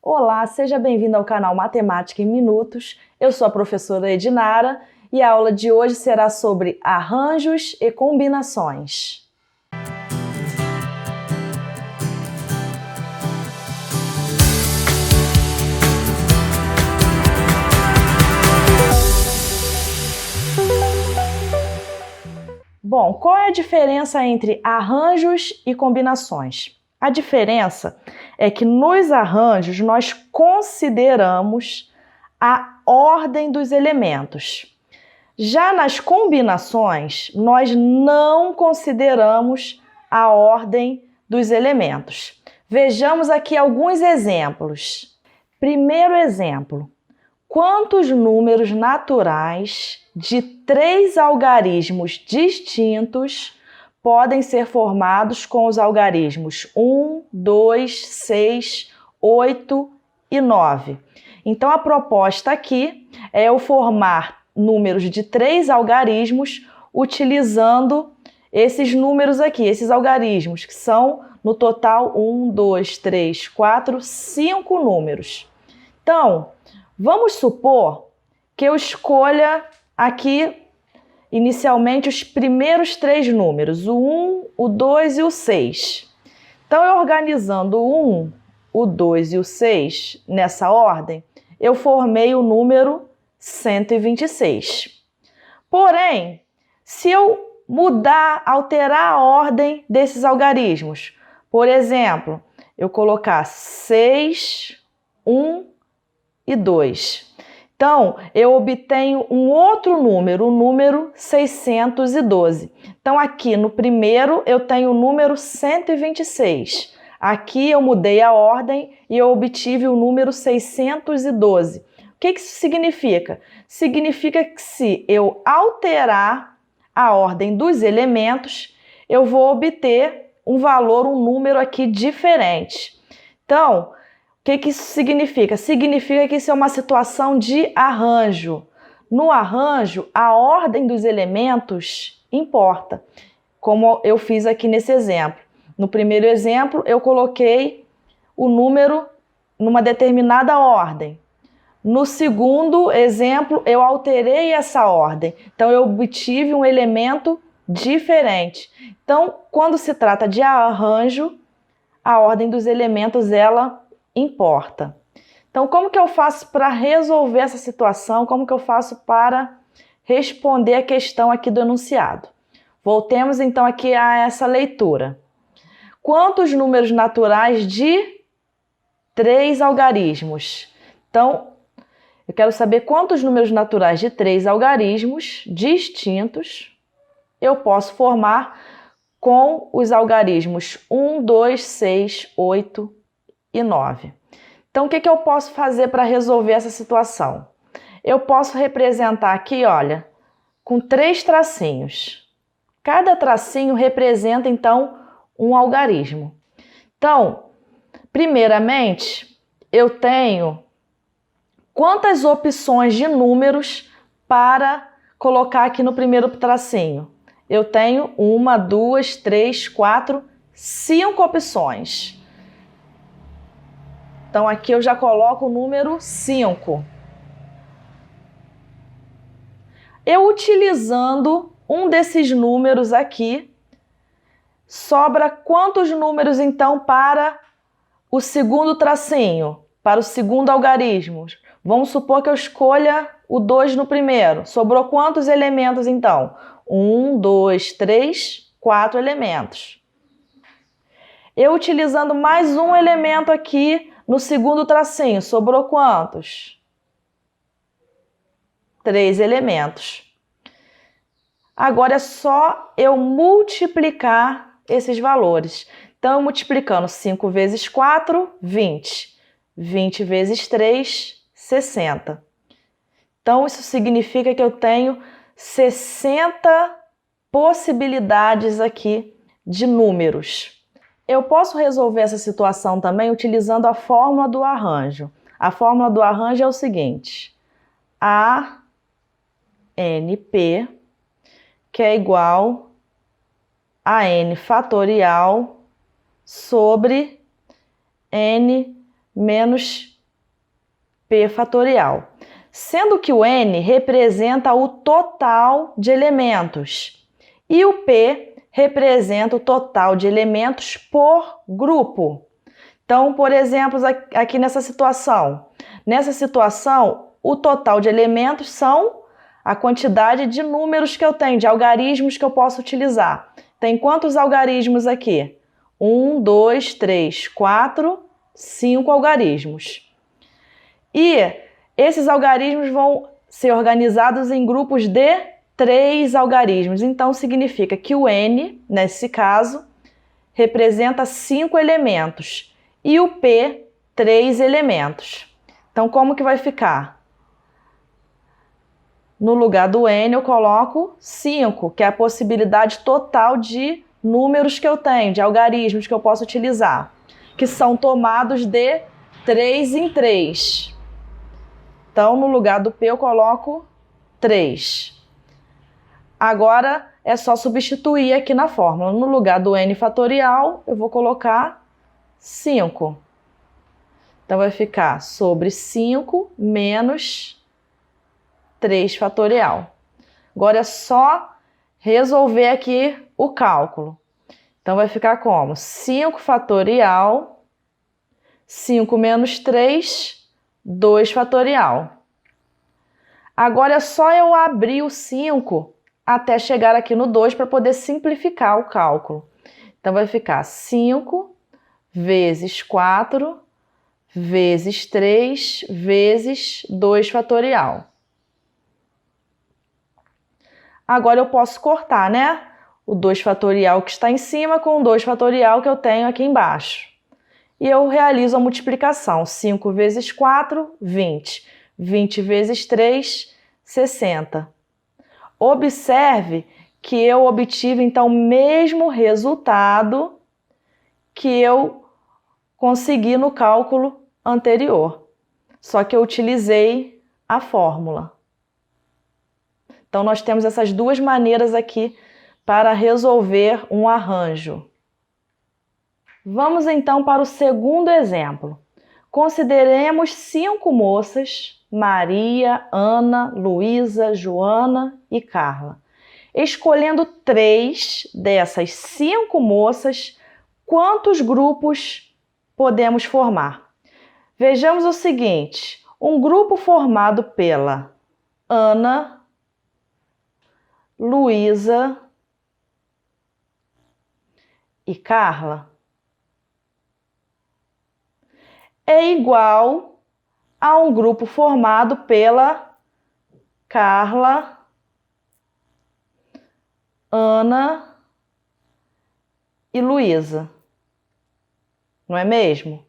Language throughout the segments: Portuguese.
Olá, seja bem-vindo ao canal Matemática em Minutos. Eu sou a professora Edinara e a aula de hoje será sobre arranjos e combinações. Bom, qual é a diferença entre arranjos e combinações? A diferença é que nos arranjos nós consideramos a ordem dos elementos. Já nas combinações, nós não consideramos a ordem dos elementos. Vejamos aqui alguns exemplos. Primeiro exemplo: quantos números naturais de 3 algarismos distintos podem ser formados com os algarismos 1, 2, 6, 8 e 9? Então, a proposta aqui é eu formar números de 3 algarismos utilizando esses números aqui, esses algarismos, que são no total 1, 2, 3, 4, 5 números. Então, vamos supor que eu escolha aqui inicialmente os primeiros 3 números, o 1, o 2 e o 6. Então, eu organizando o 1, o 2 e o 6 nessa ordem, eu formei o número 126. Porém, se eu alterar a ordem desses algarismos, por exemplo, eu colocar 6, 1 e 2. Então, eu obtenho um outro número, o número 612. Então, aqui no primeiro eu tenho o número 126. Aqui eu mudei a ordem e eu obtive o número 612. O que isso significa? Significa que se eu alterar a ordem dos elementos, eu vou obter um valor, um número aqui diferente. Então, o que isso significa? Significa que isso é uma situação de arranjo. No arranjo, a ordem dos elementos importa, como eu fiz aqui nesse exemplo. No primeiro exemplo, eu coloquei o número numa determinada ordem. No segundo exemplo, eu alterei essa ordem. Então, eu obtive um elemento diferente. Então, quando se trata de arranjo, a ordem dos elementos, ela importa. Então, como que eu faço para resolver essa situação? Como que eu faço para responder a questão aqui do enunciado? Voltemos então aqui a essa leitura. Quantos números naturais de 3 algarismos? Então, eu quero saber quantos números naturais de 3 algarismos distintos eu posso formar com os algarismos 1, 2, 6, 8 e 9. Então, o que eu posso fazer para resolver essa situação? Eu posso representar aqui, olha, com 3 tracinhos. Cada tracinho representa, então, um algarismo. Então, primeiramente, eu tenho quantas opções de números para colocar aqui no primeiro tracinho? Eu tenho 1, 2, 3, 4, 5 opções. Então, aqui eu já coloco o número 5. Eu utilizando um desses números aqui, sobra quantos números, então, para o segundo tracinho, para o segundo algarismo? Vamos supor que eu escolha o 2 no primeiro. Sobrou quantos elementos, então? 1, 2, 3, 4 elementos. Eu utilizando mais um elemento aqui no segundo tracinho, sobrou quantos? 3 elementos. Agora é só eu multiplicar esses valores. Então, multiplicando 5 vezes 4, 20. 20 vezes 3, 60. Então, isso significa que eu tenho 60 possibilidades aqui de números. Eu posso resolver essa situação também utilizando a fórmula do arranjo. A fórmula do arranjo é o seguinte: ANP, que é igual a N fatorial sobre N menos P fatorial. Sendo que o N representa o total de elementos e o P representa o total de elementos por grupo. Então, por exemplo, aqui nessa situação, o total de elementos são a quantidade de números que eu tenho, de algarismos que eu posso utilizar. Tem quantos algarismos aqui? 1, 2, 3, 4, 5 algarismos. E esses algarismos vão ser organizados em grupos de 3 algarismos. Então, significa que o N, nesse caso, representa 5 elementos e o P, 3 elementos. Então, como que vai ficar? No lugar do N, eu coloco 5, que é a possibilidade total de números que eu tenho, de algarismos que eu posso utilizar, que são tomados de 3 em 3. Então, no lugar do P, eu coloco 3. Agora, é só substituir aqui na fórmula. No lugar do N fatorial, eu vou colocar 5. Então, vai ficar sobre 5 menos 3 fatorial. Agora, é só resolver aqui o cálculo. Então, vai ficar como? 5 fatorial, 5 menos 3, 2 fatorial. Agora é só eu abrir o 5 até chegar aqui no 2 para poder simplificar o cálculo. Então, vai ficar 5 vezes 4 vezes 3 vezes 2 fatorial. Agora eu posso cortar, né? O 2 fatorial que está em cima com o 2 fatorial que eu tenho aqui embaixo. E eu realizo a multiplicação. 5 vezes 4, 20. 20 vezes 3, 60. Observe que eu obtive, então, o mesmo resultado que eu consegui no cálculo anterior. Só que eu utilizei a fórmula. Então, nós temos essas duas maneiras aqui para resolver um arranjo. Vamos então para o segundo exemplo. Consideremos 5 moças, Maria, Ana, Luísa, Joana e Carla. Escolhendo 3 dessas 5 moças, quantos grupos podemos formar? Vejamos o seguinte, um grupo formado pela Ana, Luísa e Carla é igual a um grupo formado pela Carla, Ana e Luísa. Não é mesmo?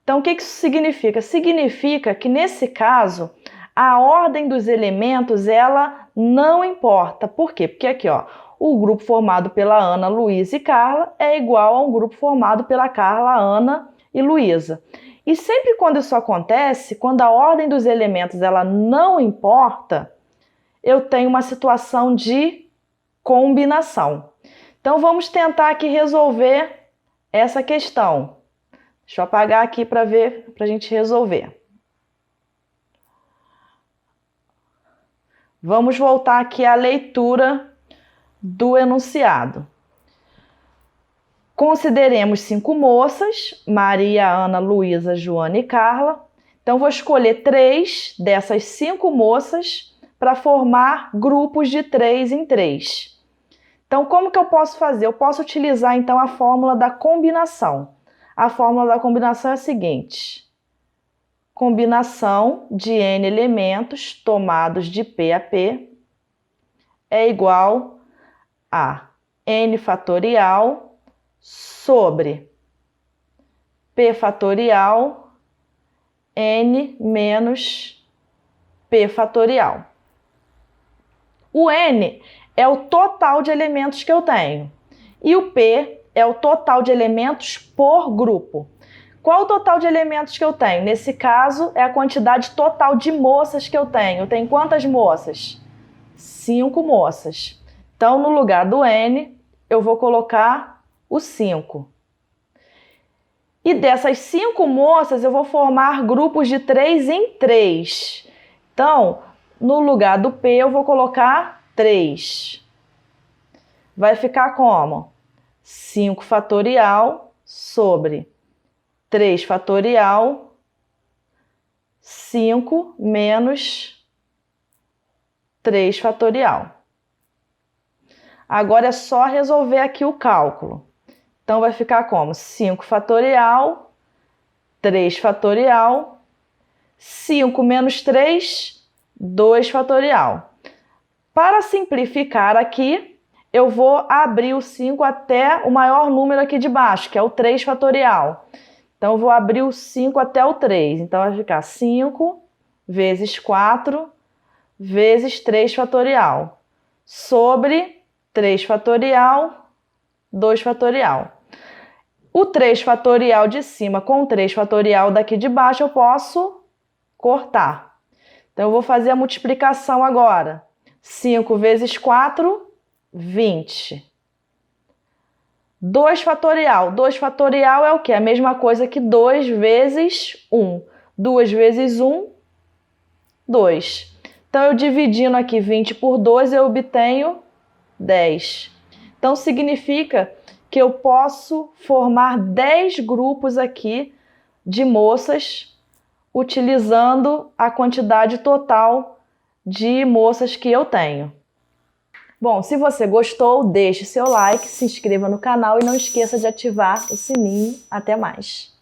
Então, o que isso significa? Significa que, nesse caso, a ordem dos elementos, ela não importa. Por quê? Porque aqui, ó, o grupo formado pela Ana, Luísa e Carla é igual a um grupo formado pela Carla, Ana e Luísa. E sempre quando isso acontece, quando a ordem dos elementos ela não importa, eu tenho uma situação de combinação. Então, vamos tentar aqui resolver essa questão. Deixa eu apagar aqui para ver, para a gente resolver. Vamos voltar aqui à leitura do enunciado. Consideremos 5 moças, Maria, Ana, Luísa, Joana e Carla. Então, vou escolher 3 dessas 5 moças para formar grupos de 3 em 3. Então, como que eu posso fazer? Eu posso utilizar, então, a fórmula da combinação. A fórmula da combinação é a seguinte. Combinação de N elementos tomados de P a P é igual a N fatorial sobre P fatorial N menos P fatorial. O N é o total de elementos que eu tenho e o P é o total de elementos por grupo. Qual o total de elementos que eu tenho? Nesse caso, é a quantidade total de moças que eu tenho. Eu tenho quantas moças? 5 moças. Então, no lugar do N, eu vou colocar o 5. E dessas 5 moças, eu vou formar grupos de 3 em 3. Então, no lugar do P, eu vou colocar 3. Vai ficar como? 5 fatorial sobre 3 fatorial, 5 menos 3 fatorial. Agora é só resolver aqui o cálculo. Então, vai ficar como? 5 fatorial, 3 fatorial, 5 menos 3, 2 fatorial. Para simplificar aqui, eu vou abrir o 5 até o maior número aqui de baixo, que é o 3 fatorial. Então, eu vou abrir o 5 até o 3. Então, vai ficar 5 vezes 4 vezes 3 fatorial sobre 3 fatorial, 2 fatorial. O 3 fatorial de cima com o 3 fatorial daqui de baixo eu posso cortar. Então, eu vou fazer a multiplicação agora. 5 vezes 4, 20. 2 fatorial. 2 fatorial é o quê? A mesma coisa que 2 vezes 1. 2 vezes 1, 2. Então, eu dividindo aqui 20 por 2, eu obtenho 10. Então, significa que eu posso formar 10 grupos aqui de moças utilizando a quantidade total de moças que eu tenho. Bom, se você gostou, deixe seu like, se inscreva no canal e não esqueça de ativar o sininho. Até mais!